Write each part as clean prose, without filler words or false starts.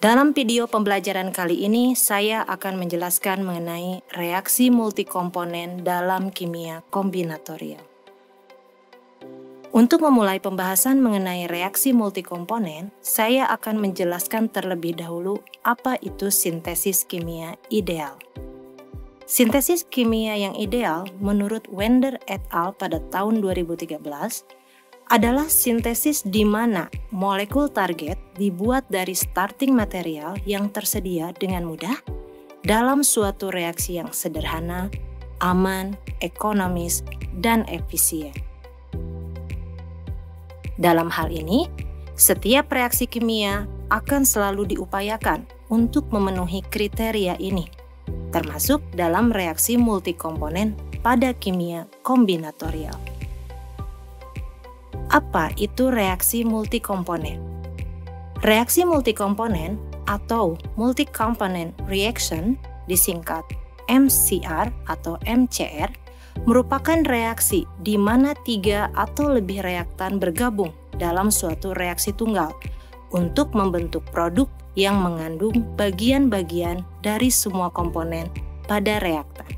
Dalam video pembelajaran kali ini, saya akan menjelaskan mengenai reaksi multikomponen dalam kimia kombinatorial. Untuk memulai pembahasan mengenai reaksi multikomponen, saya akan menjelaskan terlebih dahulu apa itu sintesis kimia ideal. Sintesis kimia yang ideal menurut Wender et al. Pada tahun 2013 adalah sintesis di mana molekul target dibuat dari starting material yang tersedia dengan mudah dalam suatu reaksi yang sederhana, aman, ekonomis, dan efisien. Dalam hal ini, setiap reaksi kimia akan selalu diupayakan untuk memenuhi kriteria ini, termasuk dalam reaksi multikomponen pada kimia kombinatorial. Apa itu reaksi multikomponen? Reaksi multikomponen atau multi-component reaction, disingkat MCR atau MCR, merupakan reaksi di mana 3 atau lebih reaktan bergabung dalam suatu reaksi tunggal untuk membentuk produk yang mengandung bagian-bagian dari semua komponen pada reaktan.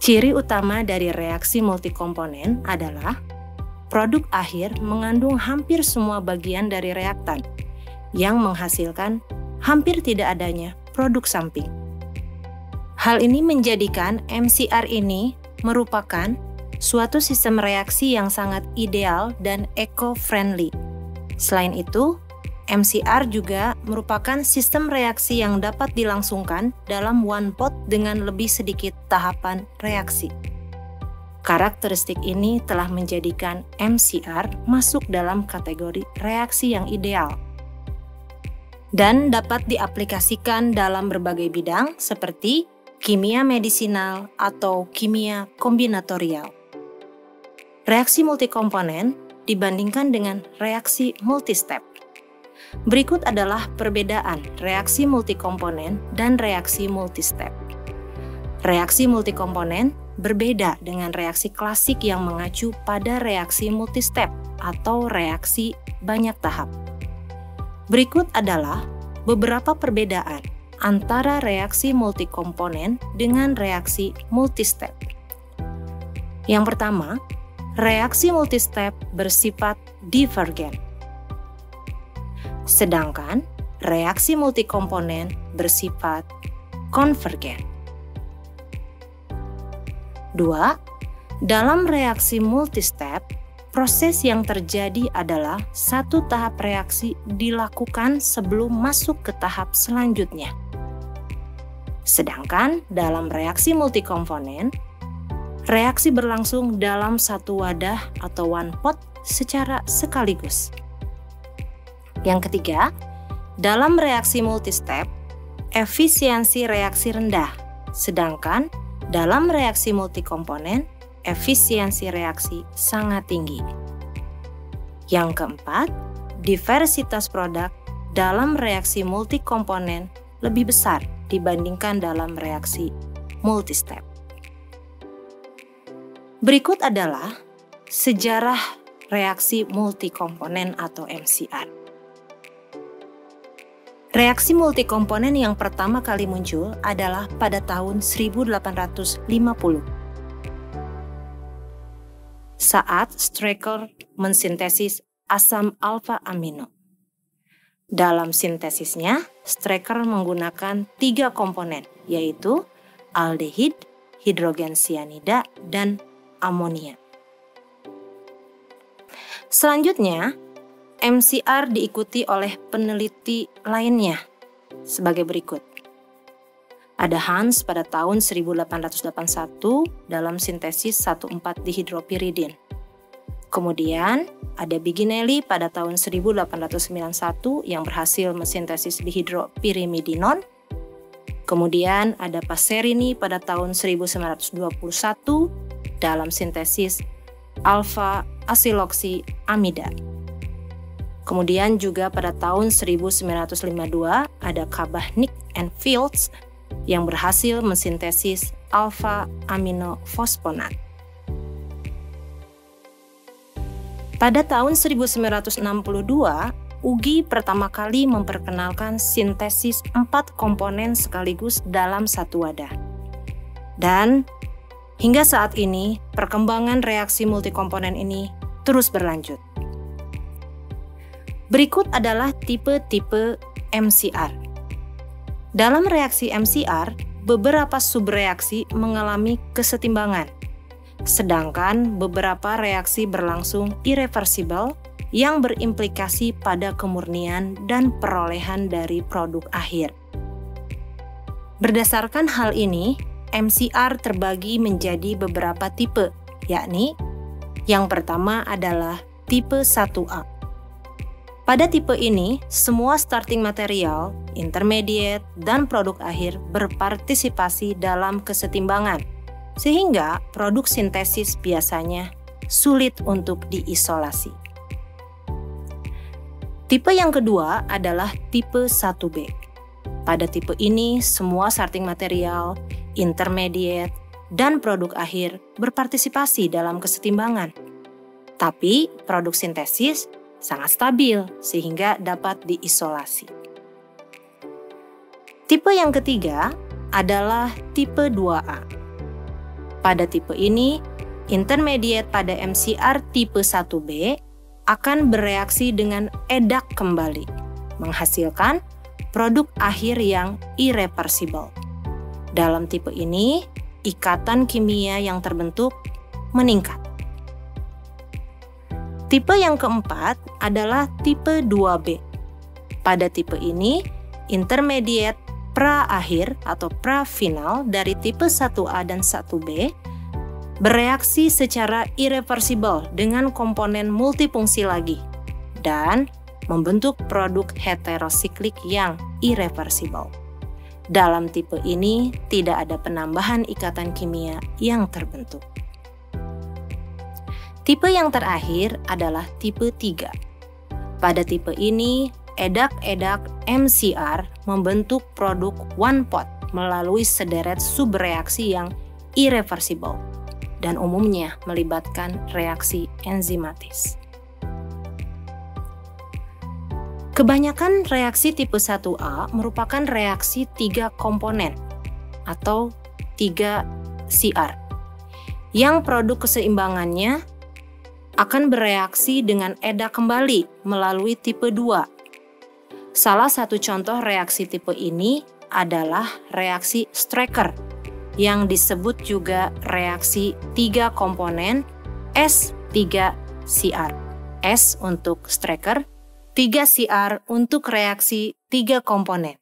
Ciri utama dari reaksi multikomponen adalah produk akhir mengandung hampir semua bagian dari reaktan yang menghasilkan hampir tidak adanya produk samping. Hal ini menjadikan MCR ini merupakan suatu sistem reaksi yang sangat ideal dan eco-friendly. Selain itu, MCR juga merupakan sistem reaksi yang dapat dilangsungkan dalam one pot dengan lebih sedikit tahapan reaksi. Karakteristik ini telah menjadikan MCR masuk dalam kategori reaksi yang ideal dan dapat diaplikasikan dalam berbagai bidang seperti kimia medisinal atau kimia kombinatorial. Reaksi multikomponen dibandingkan dengan reaksi multistep. Berikut adalah perbedaan reaksi multikomponen dan reaksi multistep. Reaksi multikomponen berbeda dengan reaksi klasik yang mengacu pada reaksi multistep atau reaksi banyak tahap. Berikut adalah beberapa perbedaan antara reaksi multikomponen dengan reaksi multistep. Yang pertama, reaksi multistep bersifat divergen. Sedangkan reaksi multikomponen bersifat konvergen. 2. Dalam reaksi multistep, proses yang terjadi adalah satu tahap reaksi dilakukan sebelum masuk ke tahap selanjutnya. Sedangkan dalam reaksi multikomponen, reaksi berlangsung dalam satu wadah atau one pot secara sekaligus. Yang ketiga, dalam reaksi multistep, efisiensi reaksi rendah, sedangkan dalam reaksi multikomponen, efisiensi reaksi sangat tinggi. Yang keempat, diversitas produk dalam reaksi multikomponen lebih besar dibandingkan dalam reaksi multistep. Berikut adalah sejarah reaksi multikomponen atau MCR. Reaksi multikomponen yang pertama kali muncul adalah pada tahun 1850. Saat Strecker mensintesis asam alfa amino. Dalam sintesisnya, Strecker menggunakan 3 komponen, yaitu aldehid, hidrogen sianida, dan amonia. Selanjutnya, MCR diikuti oleh peneliti lainnya sebagai berikut. Ada Hans pada tahun 1881 dalam sintesis 1,4-dihidropiridin. Kemudian ada Biginelli pada tahun 1891 yang berhasil mensintesis dihidropirimidinon. Kemudian ada Passerini pada tahun 1921 dalam sintesis alfa asiloksiamida. Kemudian juga pada tahun 1952 ada Kabachnik and Fields yang berhasil mensintesis alfa aminofosfonat. Pada tahun 1962 Ugi pertama kali memperkenalkan sintesis 4 komponen sekaligus dalam satu wadah. Dan hingga saat ini, perkembangan reaksi multikomponen ini terus berlanjut. Berikut adalah tipe-tipe MCR. Dalam reaksi MCR, beberapa subreaksi mengalami kesetimbangan, sedangkan beberapa reaksi berlangsung irreversibel yang berimplikasi pada kemurnian dan perolehan dari produk akhir. Berdasarkan hal ini, MCR terbagi menjadi beberapa tipe, yakni yang pertama adalah tipe 1A. Pada tipe ini, semua starting material, intermediate, dan produk akhir berpartisipasi dalam kesetimbangan, sehingga produk sintesis biasanya sulit untuk diisolasi. Tipe yang kedua adalah tipe 1B. Pada tipe ini, semua starting material, intermediate, dan produk akhir berpartisipasi dalam kesetimbangan. Tapi, produk sintesis sangat stabil sehingga dapat diisolasi. Tipe yang ketiga adalah tipe 2A. Pada tipe ini, intermediate pada MCR tipe 1B akan bereaksi dengan edak kembali, menghasilkan produk akhir yang irreversible. Dalam tipe ini, ikatan kimia yang terbentuk meningkat. Tipe yang keempat adalah tipe 2B. Pada tipe ini, intermediate pra-akhir atau pra-final dari tipe 1A dan 1B bereaksi secara irreversibel dengan komponen multifungsi lagi dan membentuk produk heterosiklik yang irreversibel. Dalam tipe ini tidak ada penambahan ikatan kimia yang terbentuk. Tipe yang terakhir adalah tipe 3. Pada tipe ini, edak-edak MCR membentuk produk one pot melalui sederet subreaksi yang irreversibel dan umumnya melibatkan reaksi enzimatis. Kebanyakan reaksi tipe 1A merupakan reaksi 3 komponen atau 3 CR, yang produk keseimbangannya akan bereaksi dengan edak kembali melalui tipe 2. Salah satu contoh reaksi tipe ini adalah reaksi Strecker, yang disebut juga reaksi 3 komponen S3CR. S untuk Strecker, 3CR untuk reaksi 3 komponen.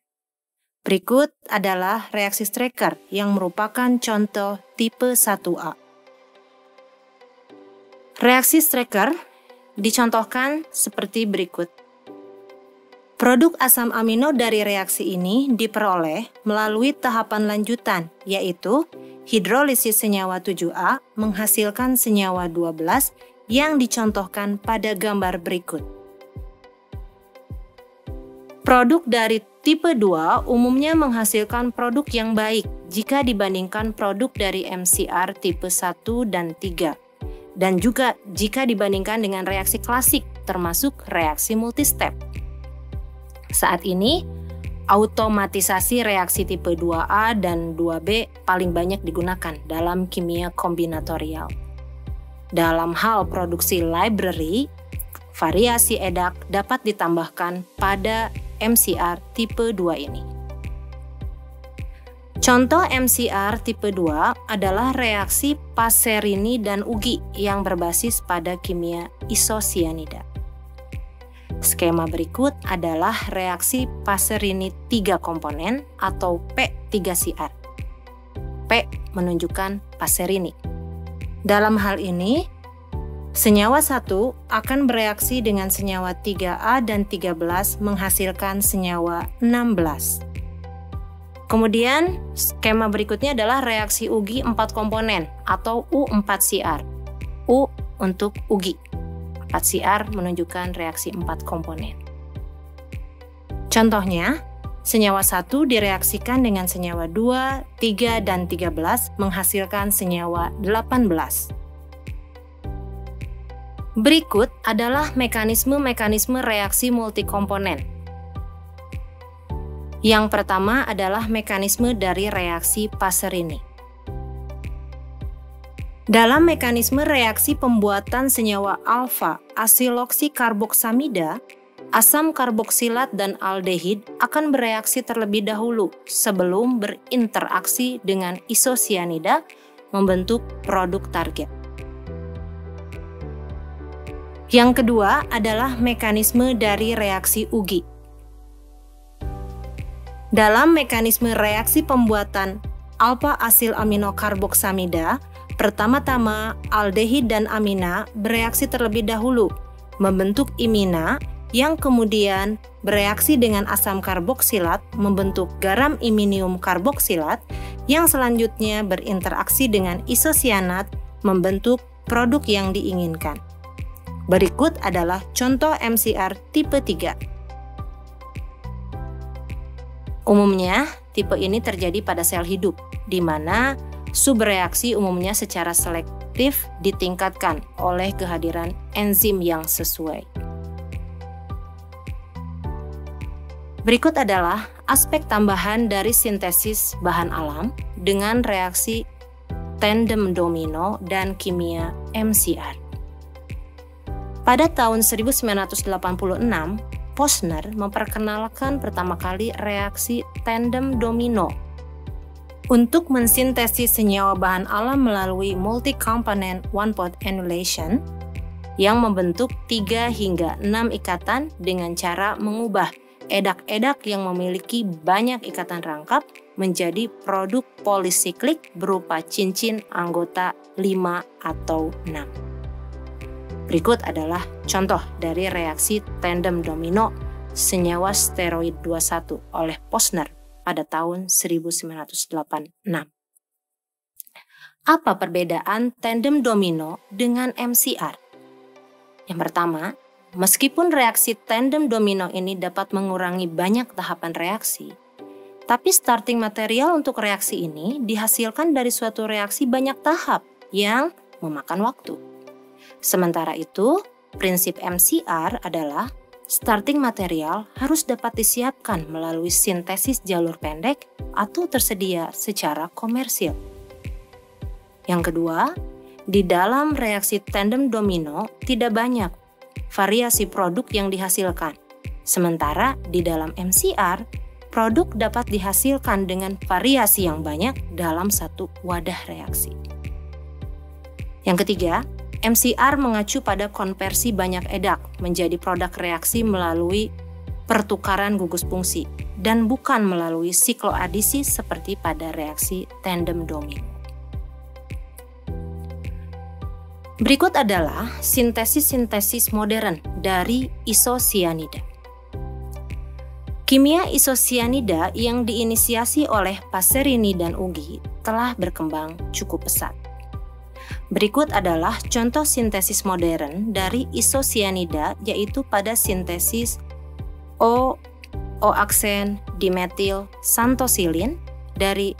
Berikut adalah reaksi Strecker yang merupakan contoh tipe 1A. Reaksi Strecker dicontohkan seperti berikut. Produk asam amino dari reaksi ini diperoleh melalui tahapan lanjutan, yaitu hidrolisis senyawa 7A menghasilkan senyawa 12 yang dicontohkan pada gambar berikut. Produk dari tipe 2 umumnya menghasilkan produk yang baik jika dibandingkan produk dari MCR tipe 1 dan 3, dan juga jika dibandingkan dengan reaksi klasik termasuk reaksi multistep. Saat ini, automatisasi reaksi tipe 2A dan 2B paling banyak digunakan dalam kimia kombinatorial. Dalam hal produksi library, variasi edak dapat ditambahkan pada MCR tipe 2 ini. Contoh MCR tipe 2 adalah reaksi Passerini dan Ugi yang berbasis pada kimia isosianida. Skema berikut adalah reaksi Passerini 3 komponen atau P3CR. P menunjukkan Passerini. Dalam hal ini, senyawa 1 akan bereaksi dengan senyawa 3A dan 13 menghasilkan senyawa 16. Kemudian, skema berikutnya adalah reaksi Ugi 4 komponen atau U4CR. U untuk Ugi. 4CR menunjukkan reaksi 4 komponen. Contohnya, senyawa 1 direaksikan dengan senyawa 2, 3, dan 13 menghasilkan senyawa 18. Berikut adalah mekanisme-mekanisme reaksi multikomponen. Yang pertama adalah mekanisme dari reaksi Paserini. Dalam mekanisme reaksi pembuatan senyawa alfa asiloksikarboksamida, asam karboksilat dan aldehid akan bereaksi terlebih dahulu sebelum berinteraksi dengan isosianida membentuk produk target. Yang kedua adalah mekanisme dari reaksi Ugi. Dalam mekanisme reaksi pembuatan alfa asil aminokarboksamida, pertama-tama aldehid dan amina bereaksi terlebih dahulu, membentuk imina yang kemudian bereaksi dengan asam karboksilat membentuk garam iminium karboksilat yang selanjutnya berinteraksi dengan isosianat membentuk produk yang diinginkan. Berikut adalah contoh MCR tipe 3. Umumnya, tipe ini terjadi pada sel hidup, di mana subreaksi umumnya secara selektif ditingkatkan oleh kehadiran enzim yang sesuai. Berikut adalah aspek tambahan dari sintesis bahan alam dengan reaksi tandem domino dan kimia MCR. Pada tahun 1986, Posner memperkenalkan pertama kali reaksi tandem domino untuk mensintesis senyawa bahan alam melalui multi-component one-pot annulation yang membentuk 3 hingga 6 ikatan dengan cara mengubah edak-edak yang memiliki banyak ikatan rangkap menjadi produk polisiklik berupa cincin anggota 5 atau 6. Berikut adalah contoh dari reaksi tandem domino senyawa steroid 21 oleh Posner pada tahun 1986. Apa perbedaan tandem domino dengan MCR? Yang pertama, meskipun reaksi tandem domino ini dapat mengurangi banyak tahapan reaksi, tapi starting material untuk reaksi ini dihasilkan dari suatu reaksi banyak tahap yang memakan waktu. Sementara itu, prinsip MCR adalah starting material harus dapat disiapkan melalui sintesis jalur pendek atau tersedia secara komersil. Yang kedua, di dalam reaksi tandem domino tidak banyak variasi produk yang dihasilkan. Sementara di dalam MCR, produk dapat dihasilkan dengan variasi yang banyak dalam satu wadah reaksi. Yang ketiga, MCR mengacu pada konversi banyak edak menjadi produk reaksi melalui pertukaran gugus fungsi dan bukan melalui sikloadisi seperti pada reaksi tandem domino. Berikut adalah sintesis-sintesis modern dari isosianida. Kimia isosianida yang diinisiasi oleh Paserini dan Ugi telah berkembang cukup pesat. Berikut adalah contoh sintesis modern dari isosianida, yaitu pada sintesis O-aksen dimetil santosilin dari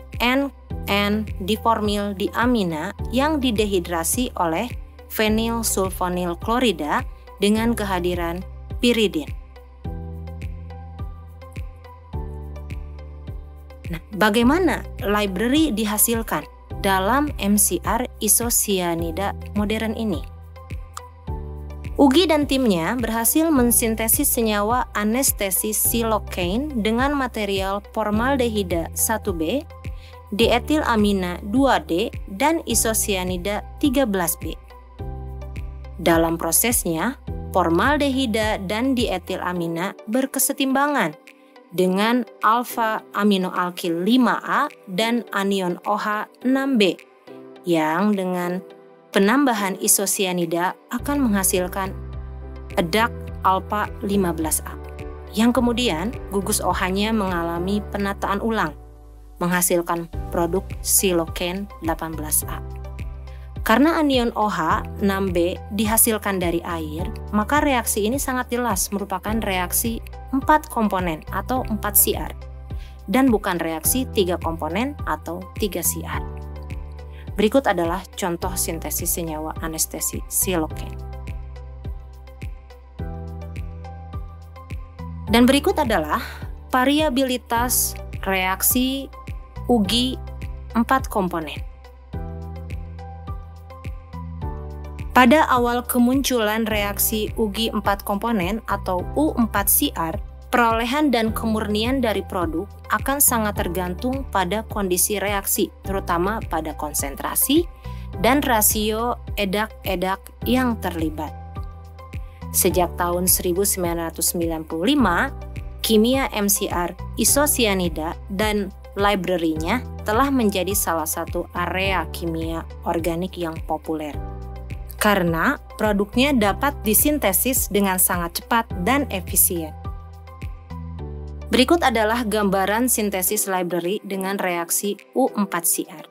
N-diformil diamina yang didehidrasi oleh fenil sulfonil klorida dengan kehadiran piridin. Nah, bagaimana library dihasilkan dalam MCR isosianida modern ini? Ugi dan timnya berhasil mensintesis senyawa anestesis silokain dengan material formaldehida 1B, dietilamina 2D, dan isosianida 13B. Dalam prosesnya, formaldehida dan dietilamina berkesetimbangan dengan alfa aminoalkil 5A dan anion OH 6B yang dengan penambahan isosianida akan menghasilkan edak alfa 15A yang kemudian gugus OH-nya mengalami penataan ulang menghasilkan produk silokain 18A. Karena anion OH 6B dihasilkan dari air, maka reaksi ini sangat jelas merupakan reaksi 4 komponen atau 4 CR dan bukan reaksi 3 komponen atau 3 CR. Berikut adalah contoh sintesis senyawa anestesi silokain. Dan berikut adalah variabilitas reaksi UGI 4 komponen. Pada awal kemunculan reaksi UGI 4 komponen atau U4CR, perolehan dan kemurnian dari produk akan sangat tergantung pada kondisi reaksi, terutama pada konsentrasi dan rasio edak-edak yang terlibat. Sejak tahun 1995, kimia MCR isosianida dan library-nya telah menjadi salah satu area kimia organik yang populer. Karena produknya dapat disintesis dengan sangat cepat dan efisien. Berikut adalah gambaran sintesis library dengan reaksi U4CR.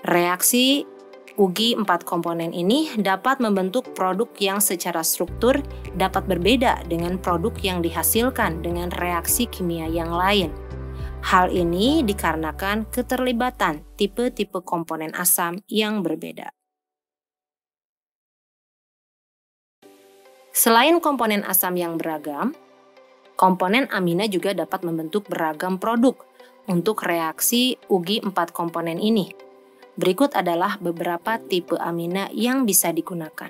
Reaksi UGI 4 komponen ini dapat membentuk produk yang secara struktur dapat berbeda dengan produk yang dihasilkan dengan reaksi kimia yang lain. Hal ini dikarenakan keterlibatan tipe-tipe komponen asam yang berbeda. Selain komponen asam yang beragam, komponen amina juga dapat membentuk beragam produk untuk reaksi UGI 4 komponen ini. Berikut adalah beberapa tipe amina yang bisa digunakan.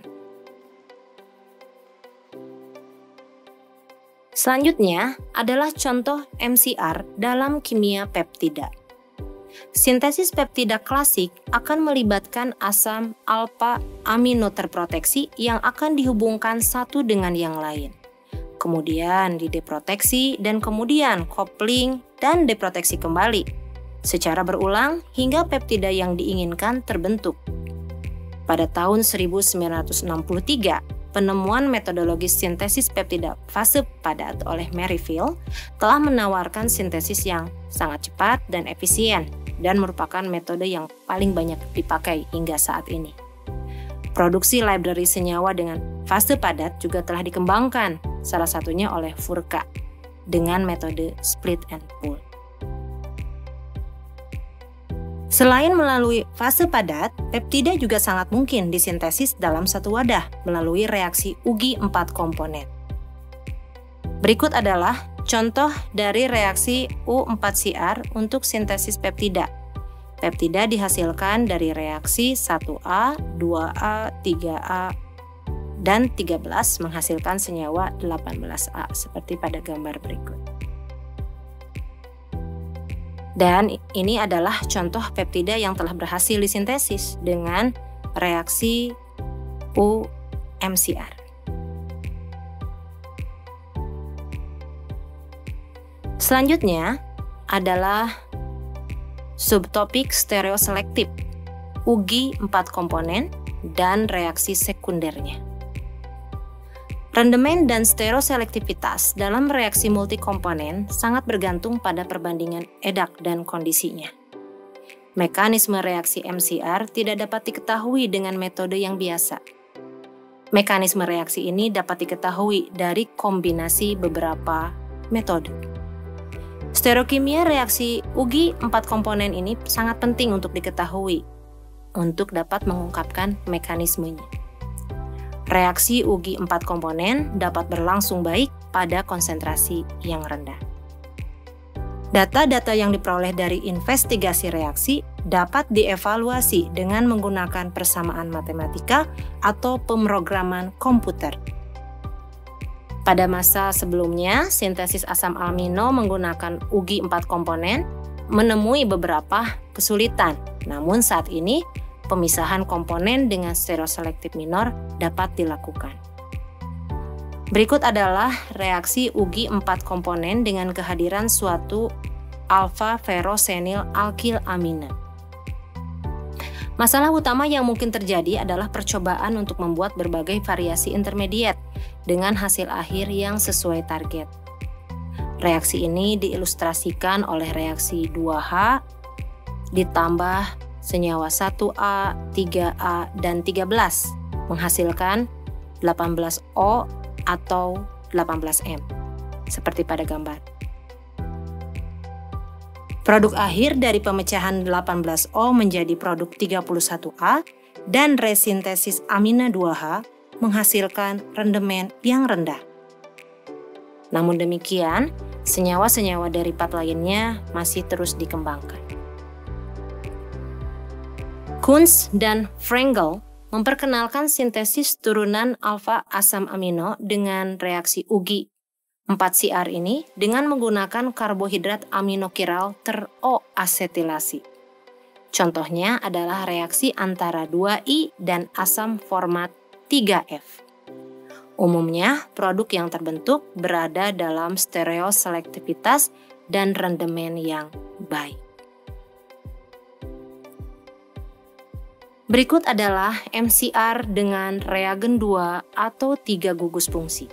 Selanjutnya adalah contoh MCR dalam kimia peptida. Sintesis peptida klasik akan melibatkan asam alfa amino terproteksi yang akan dihubungkan satu dengan yang lain. Kemudian dideproteksi dan kemudian coupling dan deproteksi kembali secara berulang hingga peptida yang diinginkan terbentuk. Pada tahun 1963, penemuan metodologi sintesis peptida fase padat oleh Merrifield telah menawarkan sintesis yang sangat cepat dan efisien dan merupakan metode yang paling banyak dipakai hingga saat ini. Produksi library senyawa dengan fase padat juga telah dikembangkan, salah satunya oleh Furka dengan metode split and pool. Selain melalui fase padat, peptida juga sangat mungkin disintesis dalam satu wadah melalui reaksi UGI 4 komponen. Berikut adalah contoh dari reaksi U4CR untuk sintesis peptida. Peptida dihasilkan dari reaksi 1A, 2A, 3A, dan 13 menghasilkan senyawa 18A seperti pada gambar berikut. Dan ini adalah contoh peptida yang telah berhasil disintesis dengan reaksi U-MCR. Selanjutnya adalah subtopik stereoselektif, UGI 4 komponen, dan reaksi sekundernya. Rendemen dan stereoselektivitas dalam reaksi multikomponen sangat bergantung pada perbandingan edak dan kondisinya. Mekanisme reaksi MCR tidak dapat diketahui dengan metode yang biasa. Mekanisme reaksi ini dapat diketahui dari kombinasi beberapa metode. Stereokimia reaksi UGI 4 komponen ini sangat penting untuk diketahui untuk dapat mengungkapkan mekanismenya. Reaksi UGI 4 komponen dapat berlangsung baik pada konsentrasi yang rendah. Data-data yang diperoleh dari investigasi reaksi dapat dievaluasi dengan menggunakan persamaan matematika atau pemrograman komputer. Pada masa sebelumnya, sintesis asam amino menggunakan UGI 4 komponen menemui beberapa kesulitan. Namun saat ini, pemisahan komponen dengan stereoselektif minor dapat dilakukan. Berikut adalah reaksi UGI 4 komponen dengan kehadiran suatu alfa ferrosenil alkil amina. Masalah utama yang mungkin terjadi adalah percobaan untuk membuat berbagai variasi intermediate dengan hasil akhir yang sesuai target. Reaksi ini diilustrasikan oleh reaksi 2H ditambah senyawa 1A, 3A, dan 13 menghasilkan 18O atau 18M, seperti pada gambar. Produk akhir dari pemecahan 18O menjadi produk 31A dan resintesis amina 2H menghasilkan rendemen yang rendah. Namun demikian, senyawa-senyawa derivat lainnya masih terus dikembangkan. Kunz dan Frangel memperkenalkan sintesis turunan alfa asam amino dengan reaksi UGI 4CR ini dengan menggunakan karbohidrat aminokiral teroasetilasi. Contohnya adalah reaksi antara 2I dan asam format 3F. Umumnya, produk yang terbentuk berada dalam stereoselektivitas dan rendemen yang baik. Berikut adalah MCR dengan reagen 2 atau 3 gugus fungsi.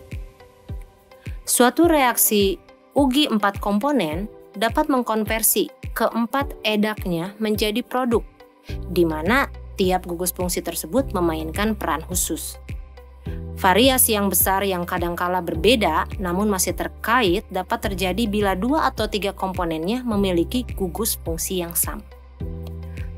Suatu reaksi UGI 4 komponen dapat mengkonversi keempat edaknya menjadi produk, di mana tiap gugus fungsi tersebut memainkan peran khusus. Variasi yang besar yang kadangkala berbeda namun masih terkait dapat terjadi bila 2 atau 3 komponennya memiliki gugus fungsi yang sama.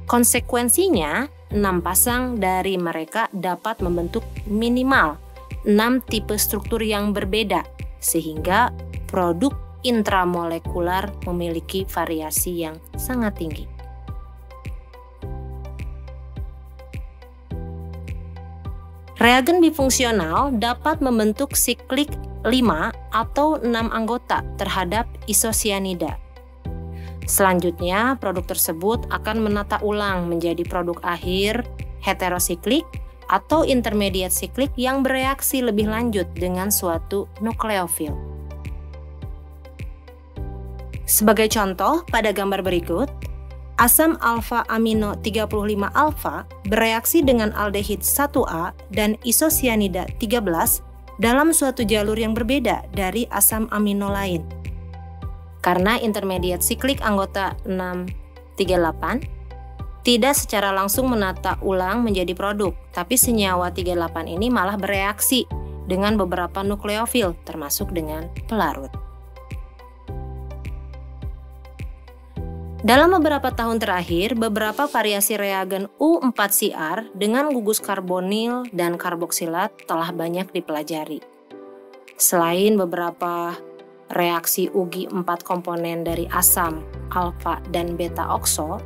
Konsekuensinya, 6 pasang dari mereka dapat membentuk minimal 6 tipe struktur yang berbeda, sehingga produk intramolekular memiliki variasi yang sangat tinggi. Reagen bifungsional dapat membentuk siklik 5 atau 6 anggota terhadap isosianida. Selanjutnya, produk tersebut akan menata ulang menjadi produk akhir heterosiklik atau intermediate siklik yang bereaksi lebih lanjut dengan suatu nukleofil. Sebagai contoh, pada gambar berikut, asam alfa amino 35 alfa bereaksi dengan aldehid 1A dan isosianida 13 dalam suatu jalur yang berbeda dari asam amino lain. Karena intermediate siklik anggota 638 tidak secara langsung menata ulang menjadi produk, tapi senyawa 38 ini malah bereaksi dengan beberapa nukleofil termasuk dengan pelarut. Dalam beberapa tahun terakhir, beberapa variasi reagen U4CR dengan gugus karbonil dan karboksilat telah banyak dipelajari. Selain beberapa reaksi UGI 4 komponen dari asam, alfa, dan beta okso,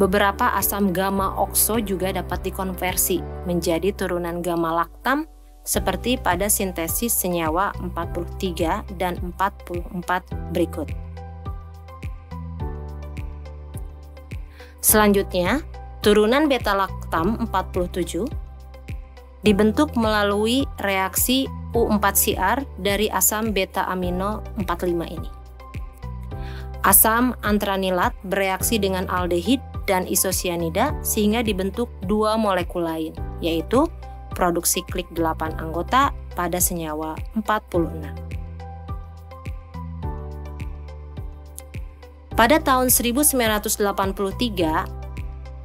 beberapa asam gamma okso juga dapat dikonversi menjadi turunan gamma laktam seperti pada sintesis senyawa 43 dan 44 berikut. Selanjutnya, turunan beta-laktam 47 dibentuk melalui reaksi U4CR dari asam beta-amino 45 ini. Asam antranilat bereaksi dengan aldehid dan isosianida sehingga dibentuk 2 molekul lain, yaitu produk siklik 8 anggota pada senyawa 46. Pada tahun 1983,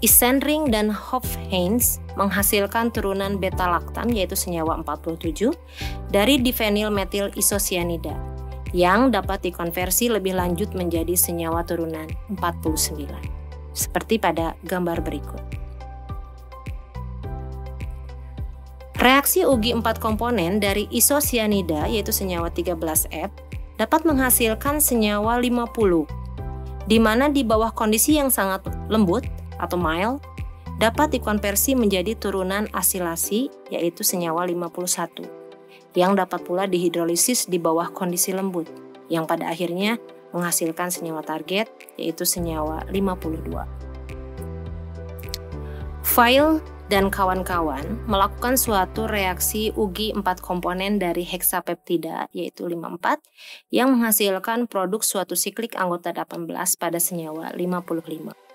Issenring dan Hofheinz menghasilkan turunan beta-laktam yaitu senyawa 47 dari difenyl metil isosianida yang dapat dikonversi lebih lanjut menjadi senyawa turunan 49, seperti pada gambar berikut. Reaksi UGI 4 komponen dari isosianida yaitu senyawa 13F dapat menghasilkan senyawa 50, di mana di bawah kondisi yang sangat lembut atau mild dapat dikonversi menjadi turunan asilasi yaitu senyawa 51 yang dapat pula dihidrolisis di bawah kondisi lembut yang pada akhirnya menghasilkan senyawa target yaitu senyawa 52. Weil dan kawan-kawan melakukan suatu reaksi UGI 4 komponen dari heksapeptida yaitu 54 yang menghasilkan produk suatu siklik anggota 18 pada senyawa 55.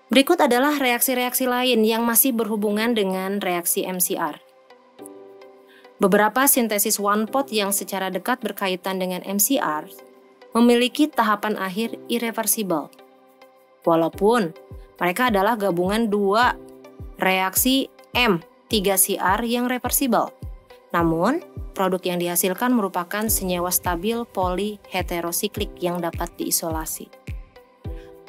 Berikut adalah reaksi-reaksi lain yang masih berhubungan dengan reaksi MCR. Beberapa sintesis one pot yang secara dekat berkaitan dengan MCR memiliki tahapan akhir irreversible. Walaupun mereka adalah gabungan 2 reaksi M3CR yang reversible. Namun, produk yang dihasilkan merupakan senyawa stabil poliheterosiklik yang dapat diisolasi.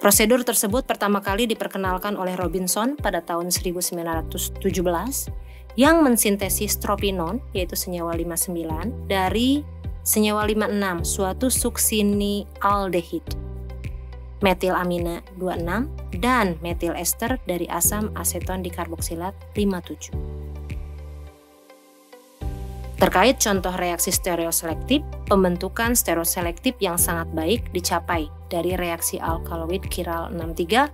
Prosedur tersebut pertama kali diperkenalkan oleh Robinson pada tahun 1917 yang mensintesis tropinon, yaitu senyawa 59, dari senyawa 56, suatu suksinialdehid, metilamina 26, dan metil ester dari asam aseton dikarboksilat 57. Terkait contoh reaksi stereoselektif, pembentukan stereoselektif yang sangat baik dicapai dari reaksi alkaloid kiral 63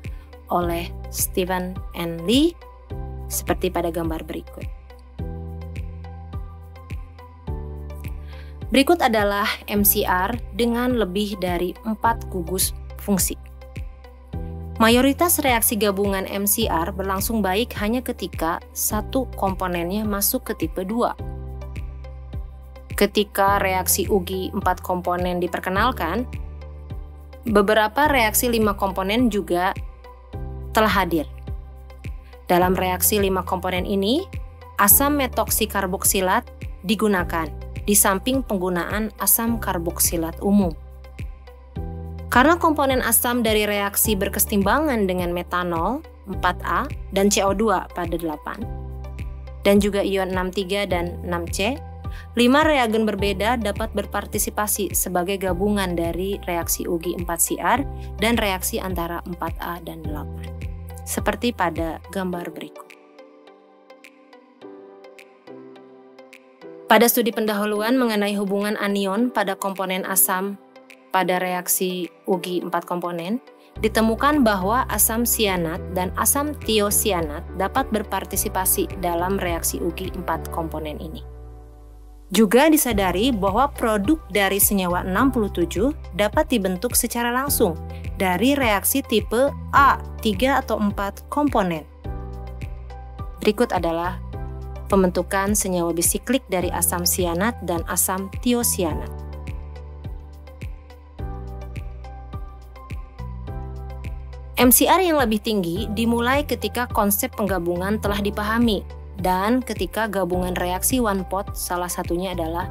oleh Stephen N. Lee seperti pada gambar berikut. Berikut adalah MCR dengan lebih dari 4 gugus fungsi. Mayoritas reaksi gabungan MCR berlangsung baik hanya ketika satu komponennya masuk ke tipe 2. Ketika reaksi UGI 4 komponen diperkenalkan, beberapa reaksi 5 komponen juga telah hadir. Dalam reaksi 5 komponen ini, asam metoksikarboksilat digunakan di samping penggunaan asam karboksilat umum. Karena komponen asam dari reaksi berkesetimbangan dengan metanol 4A dan CO2 pada 8, dan juga ion 63 dan 6C, 5 reagen berbeda dapat berpartisipasi sebagai gabungan dari reaksi UGI 4CR dan reaksi antara 4A dan 8. Seperti pada gambar berikut. Pada studi pendahuluan mengenai hubungan anion pada komponen asam pada reaksi UGI 4 komponen, ditemukan bahwa asam sianat dan asam tiosianat dapat berpartisipasi dalam reaksi UGI 4 komponen ini. Juga disadari bahwa produk dari senyawa 67 dapat dibentuk secara langsung dari reaksi tipe A, 3 atau 4 komponen. Berikut adalah pembentukan senyawa bisiklik dari asam sianat dan asam tiosianat. MCR yang lebih tinggi dimulai ketika konsep penggabungan telah dipahami dan ketika gabungan reaksi one pot salah satunya adalah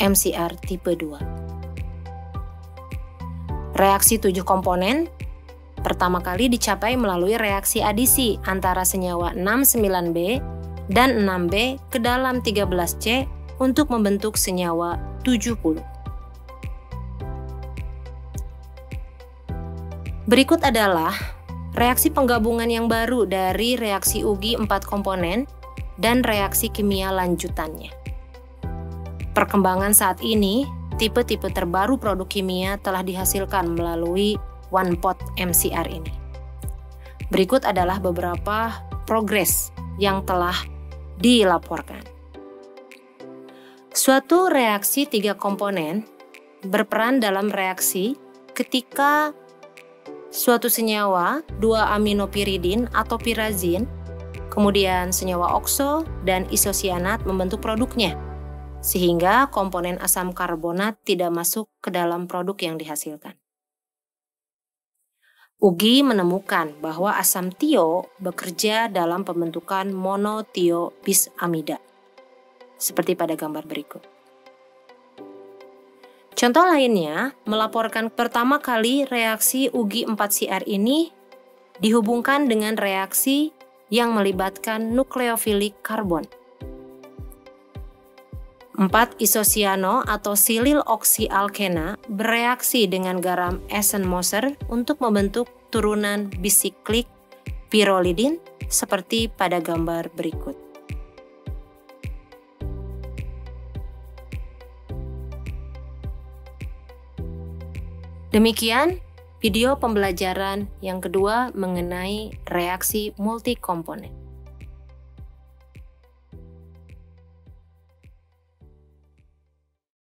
MCR tipe 2. Reaksi 7 komponen pertama kali dicapai melalui reaksi adisi antara senyawa 69B dan 6B ke dalam 13C untuk membentuk senyawa 70. Berikut adalah reaksi penggabungan yang baru dari reaksi UGI 4 komponen dan reaksi kimia lanjutannya. Perkembangan saat ini, tipe-tipe terbaru produk kimia telah dihasilkan melalui one pot MCR ini. Berikut adalah beberapa progres yang telah dilaporkan. Suatu reaksi 3 komponen berperan dalam reaksi ketika suatu senyawa 2-aminopiridin atau pirazin, kemudian senyawa okso dan isosianat membentuk produknya, sehingga komponen asam karbonat tidak masuk ke dalam produk yang dihasilkan. UGI menemukan bahwa asam tio bekerja dalam pembentukan monotiobis-amida, seperti pada gambar berikut. Contoh lainnya melaporkan pertama kali reaksi UGI 4CR ini dihubungkan dengan reaksi yang melibatkan nukleofilik karbon. 4-isociano atau silil oksialkena bereaksi dengan garam Essen-Moser untuk membentuk turunan bisiklik pyrrolidin seperti pada gambar berikut. Demikian video pembelajaran yang kedua mengenai reaksi multikomponen.